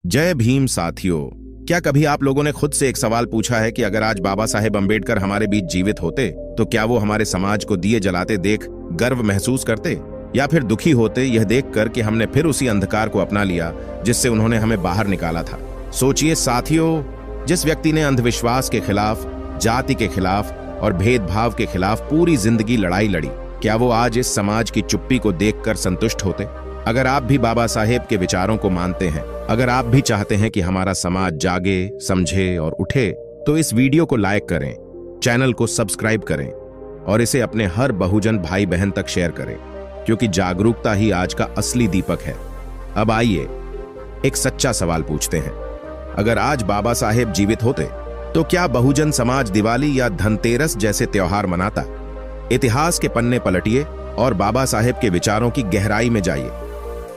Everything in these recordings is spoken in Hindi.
जय भीम साथियों। क्या कभी आप लोगों ने खुद से एक सवाल पूछा है कि अगर आज बाबा साहेब अम्बेडकर हमारे बीच जीवित होते तो क्या वो हमारे समाज को दिए जलाते देख गर्व महसूस करते, या फिर दुखी होते यह देखकर कि हमने फिर उसी अंधकार को अपना लिया जिससे उन्होंने हमें बाहर निकाला था। सोचिए साथियों, जिस व्यक्ति ने अंधविश्वास के खिलाफ, जाति के खिलाफ और भेदभाव के खिलाफ पूरी जिंदगी लड़ाई लड़ी, क्या वो आज इस समाज की चुप्पी को देखकर संतुष्ट होते? अगर आप भी बाबा साहेब के विचारों को मानते हैं, अगर आप भी चाहते हैं कि हमारा समाज जागे, समझे और उठे, तो इस वीडियो को लाइक करें, चैनल को सब्सक्राइब करें और इसे अपने हर बहुजन भाई बहन तक शेयर करें, क्योंकि जागरूकता ही आज का असली दीपक है। अब आइए एक सच्चा सवाल पूछते हैं। अगर आज बाबा साहेब जीवित होते तो क्या बहुजन समाज दिवाली या धनतेरस जैसे त्योहार मनाता? इतिहास के पन्ने पलटिए और बाबा साहेब के विचारों की गहराई में जाइए।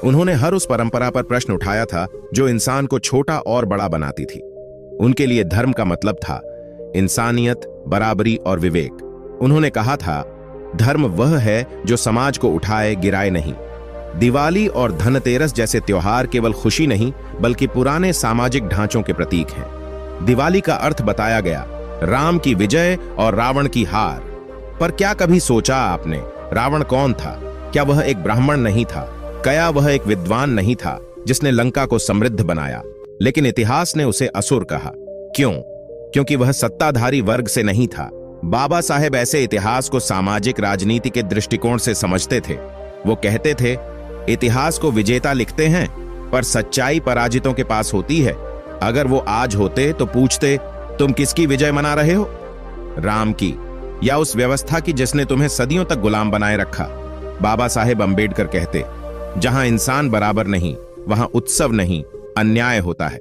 उन्होंने हर उस परंपरा पर प्रश्न उठाया था जो इंसान को छोटा और बड़ा बनाती थी। उनके लिए धर्म का मतलब था इंसानियत, बराबरी और विवेक। उन्होंने कहा था, धर्म वह है जो समाज को उठाए, गिराए नहीं। दिवाली और धनतेरस जैसे त्योहार केवल खुशी नहीं बल्कि पुराने सामाजिक ढांचों के प्रतीक हैं। दिवाली का अर्थ बताया गया, राम की विजय और रावण की हार। पर क्या कभी सोचा आपने, रावण कौन था? क्या वह एक ब्राह्मण नहीं था? क्या वह एक विद्वान नहीं था जिसने लंका को समृद्ध बनाया? लेकिन इतिहास ने उसे असुर कहा। क्यों? क्योंकि वह सत्ताधारी वर्ग से नहीं था। बाबा साहेब ऐसे इतिहास को सामाजिक राजनीति के दृष्टिकोण से समझते थे। वो कहते थे, इतिहास को विजेता लिखते हैं पर सच्चाई पराजितों के पास होती है। अगर वो आज होते तो पूछते, तुम किसकी विजय मना रहे हो? राम की या उस व्यवस्था की जिसने तुम्हें सदियों तक गुलाम बनाए रखा? बाबा साहेब अम्बेडकर कहते, जहां इंसान बराबर नहीं वहां उत्सव नहीं, अन्याय होता है।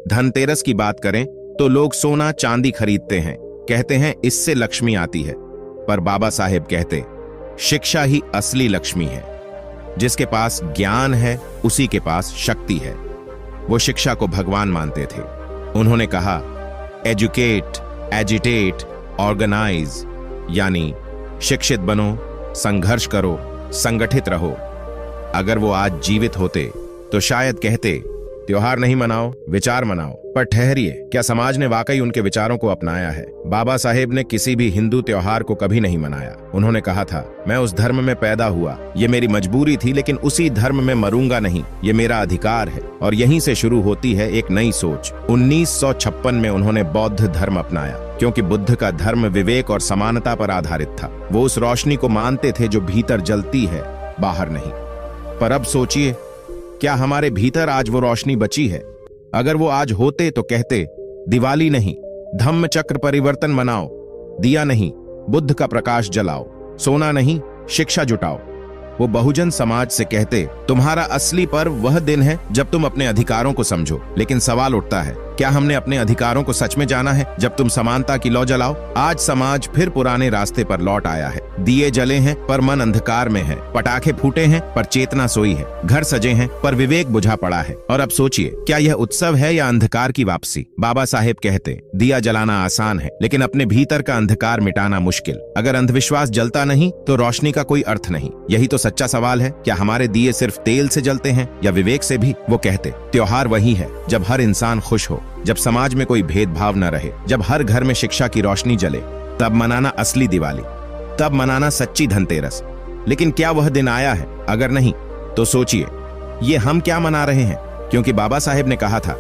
धनतेरस की बात करें तो लोग सोना चांदी खरीदते हैं, कहते हैं इससे लक्ष्मी आती है। पर बाबा साहेब कहते, शिक्षा ही असली लक्ष्मी है। जिसके पास ज्ञान है उसी के पास शक्ति है। वो शिक्षा को भगवान मानते थे। उन्होंने कहा, एजुकेट, एजिटेट, ऑर्गेनाइज, यानी शिक्षित बनो, संघर्ष करो, संगठित रहो। अगर वो आज जीवित होते तो शायद कहते, त्योहार नहीं मनाओ, विचार मनाओ। पर ठहरिए, क्या समाज ने वाकई उनके विचारों को अपनाया है? बाबा साहेब ने किसी भी हिंदू त्योहार को कभी नहीं मनाया। उन्होंने कहा था, मैं उस धर्म में पैदा हुआ, ये मेरी मजबूरी थी, लेकिन उसी धर्म में मरूंगा नहीं, ये मेरा अधिकार है। और यहीं से शुरू होती है एक नई सोच। 1956 में उन्होंने बौद्ध धर्म अपनाया, क्योंकि बुद्ध का धर्म विवेक और समानता पर आधारित था। वो उस रोशनी को मानते थे जो भीतर जलती है, बाहर नहीं। पर अब सोचिए, क्या हमारे भीतर आज वो रोशनी बची है? अगर वो आज होते तो कहते, दिवाली नहीं, धम्म चक्र परिवर्तन मनाओ, दिया नहीं, बुद्ध का प्रकाश जलाओ, सोना नहीं, शिक्षा जुटाओ। वो बहुजन समाज से कहते, तुम्हारा असली पर्व वह दिन है जब तुम अपने अधिकारों को समझो। लेकिन सवाल उठता है, क्या हमने अपने अधिकारों को सच में जाना है? जब तुम समानता की लौ जलाओ। आज समाज फिर पुराने रास्ते पर लौट आया है। दिए जले हैं पर मन अंधकार में है, पटाखे फूटे हैं पर चेतना सोई है, घर सजे हैं पर विवेक बुझा पड़ा है। और अब सोचिए, क्या यह उत्सव है या अंधकार की वापसी? बाबा साहेब कहते, दिया जलाना आसान है लेकिन अपने भीतर का अंधकार मिटाना मुश्किल। अगर अंधविश्वास जलता नहीं तो रोशनी का कोई अर्थ नहीं। यही तो सच्चा सवाल है। क्या हमारे दिए सिर्फ तेल से जलते हैं या विवेक से भी? वो कहते, त्योहार वही है जब हर इंसान खुश हो, जब समाज में कोई भेदभाव न रहे, जब हर घर में शिक्षा की रोशनी जले, तब मनाना असली दिवाली, तब मनाना सच्ची धनतेरस। लेकिन क्या वह दिन आया है? अगर नहीं तो सोचिए, ये हम क्या मना रहे हैं? क्योंकि बाबा साहेब ने कहा था,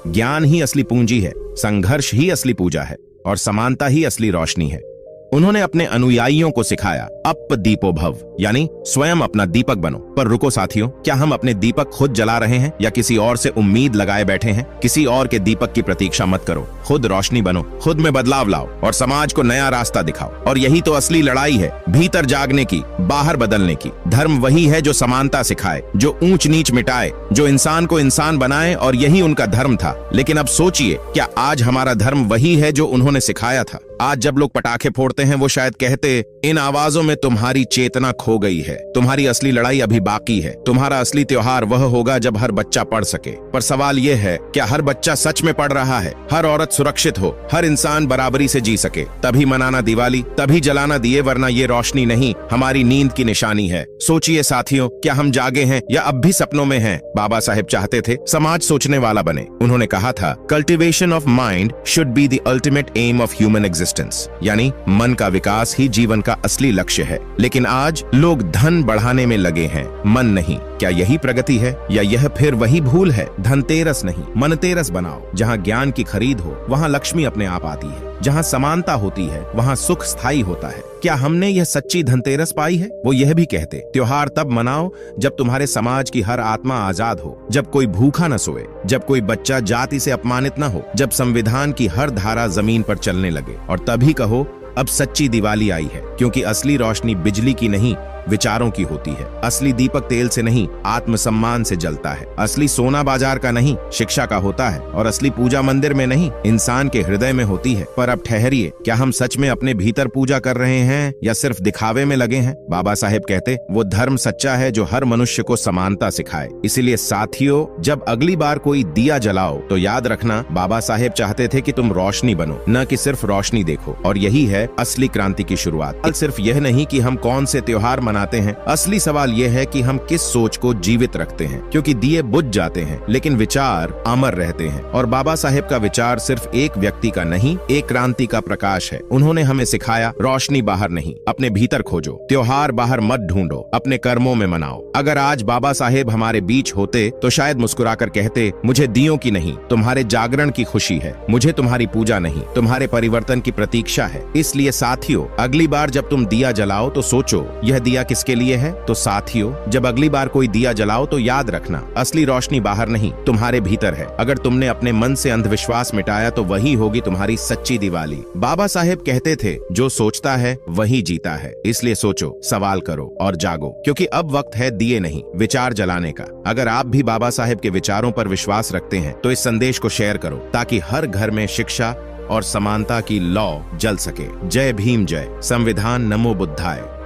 ज्ञान ही असली पूंजी है, संघर्ष ही असली पूजा है और समानता ही असली रोशनी है। उन्होंने अपने अनुयायियों को सिखाया, अप दीपो भव, यानी स्वयं अपना दीपक बनो। पर रुको साथियों, क्या हम अपने दीपक खुद जला रहे हैं या किसी और से उम्मीद लगाए बैठे हैं? किसी और के दीपक की प्रतीक्षा मत करो, खुद रोशनी बनो, खुद में बदलाव लाओ और समाज को नया रास्ता दिखाओ। और यही तो असली लड़ाई है, भीतर जागने की, बाहर बदलने की। धर्म वही है जो समानता सिखाए, जो ऊंच नीच मिटाए, जो इंसान को इंसान बनाए, और यही उनका धर्म था। लेकिन अब सोचिए, क्या आज हमारा धर्म वही है जो उन्होंने सिखाया था? आज जब लोग पटाखे फोड़ते हैं वो शायद कहते, इन आवाजों में तुम्हारी चेतना खो गई है, तुम्हारी असली लड़ाई अभी बाकी है, तुम्हारा असली त्योहार वह होगा जब हर बच्चा पढ़ सके। पर सवाल यह है, क्या हर बच्चा सच में पढ़ रहा है? हर औरत सुरक्षित हो, हर इंसान बराबरी से जी सके, तभी मनाना दिवाली, तभी जलाना दिए, वरना ये रोशनी नहीं, हमारी नींद की निशानी है। सोचिए साथियों, क्या हम जागे हैं या अब भी सपनों में हैं? बाबा साहेब चाहते थे समाज सोचने वाला बने। उन्होंने कहा था, cultivation of mind should be the ultimate aim of human existence, यानी मन का विकास ही जीवन का असली लक्ष्य है। लेकिन आज लोग धन बढ़ाने में लगे हैं, मन नहीं। क्या यही प्रगति है या यह फिर वही भूल है? धनतेरस नहीं, मनतेरस बनाओ। जहाँ ज्ञान की खरीद हो वहाँ लक्ष्मी अपने आप आती है, जहाँ समानता होती है वहाँ सुख स्थायी होता है। क्या हमने यह सच्ची धनतेरस पाई है? वो यह भी कहते, त्योहार तब मनाओ जब तुम्हारे समाज की हर आत्मा आजाद हो, जब कोई भूखा न सोए, जब कोई बच्चा जाति से अपमानित न हो, जब संविधान की हर धारा जमीन पर चलने लगे। और तभी कहो, अब सच्ची दिवाली आई है, क्योंकि असली रोशनी बिजली की नहीं, विचारों की होती है। असली दीपक तेल से नहीं, आत्मसम्मान से जलता है। असली सोना बाजार का नहीं, शिक्षा का होता है। और असली पूजा मंदिर में नहीं, इंसान के हृदय में होती है। पर अब ठहरिए, क्या हम सच में अपने भीतर पूजा कर रहे हैं या सिर्फ दिखावे में लगे हैं? बाबा साहेब कहते, वो धर्म सच्चा है जो हर मनुष्य को समानता सिखाए। इसीलिए साथियों, जब अगली बार कोई दिया जलाओ तो याद रखना, बाबा साहेब चाहते थे कि तुम रोशनी बनो, न कि सिर्फ रोशनी देखो। और यही है असली क्रांति की शुरुआत। सिर्फ यह नहीं कि हम कौन से त्योहार मनाते हैं, असली सवाल यह है कि हम किस सोच को जीवित रखते हैं। क्योंकि दिए बुझ जाते हैं लेकिन विचार अमर रहते हैं। और बाबा साहेब का विचार सिर्फ एक व्यक्ति का नहीं, एक क्रांति का प्रकाश है। उन्होंने हमें सिखाया, रोशनी बाहर नहीं, अपने भीतर खोजो। त्योहार बाहर मत ढूंढो, अपने कर्मों में मनाओ। अगर आज बाबा साहेब हमारे बीच होते तो शायद मुस्कुराकर कहते, मुझे दियों की नहीं, तुम्हारे जागरण की खुशी है। मुझे तुम्हारी पूजा नहीं, तुम्हारे परिवर्तन की प्रतीक्षा है। इसलिए साथियों, अगली बार जब तुम दिया जलाओ तो सोचो, यह दिया किसके लिए है? तो साथियों, जब अगली बार कोई दिया जलाओ तो याद रखना, असली रोशनी बाहर नहीं, तुम्हारे भीतर है। अगर तुमने अपने मन से अंधविश्वास मिटाया तो वही होगी तुम्हारी सच्ची दिवाली। बाबा साहेब कहते थे, जो सोचता है वही जीता है। इसलिए सोचो, सवाल करो और जागो, क्योंकि अब वक्त है दिए नहीं, विचार जलाने का। अगर आप भी बाबा साहेब के विचारों पर विश्वास रखते हैं तो इस संदेश को शेयर करो, ताकि हर घर में शिक्षा और समानता की लौ जल सके। जय भीम, जय संविधान, नमो बुद्धाय।